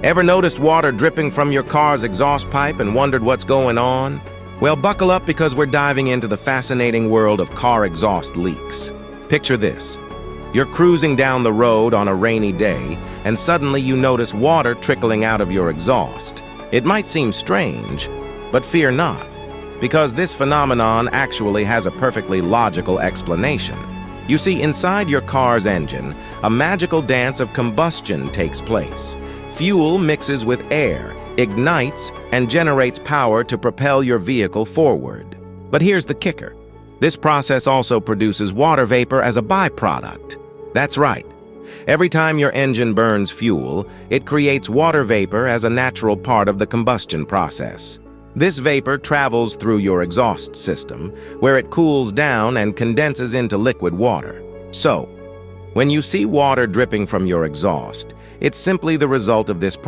Ever noticed water dripping from your car's exhaust pipe and wondered what's going on? Well, buckle up because we're diving into the fascinating world of car exhaust leaks. Picture this. You're cruising down the road on a rainy day, and suddenly you notice water trickling out of your exhaust. It might seem strange, but fear not, because this phenomenon actually has a perfectly logical explanation. You see, inside your car's engine, a magical dance of combustion takes place. Fuel mixes with air, ignites, and generates power to propel your vehicle forward. But here's the kicker. This process also produces water vapor as a byproduct. That's right. Every time your engine burns fuel, it creates water vapor as a natural part of the combustion process. This vapor travels through your exhaust system, where it cools down and condenses into liquid water. So, when you see water dripping from your exhaust, it's simply the result of this process.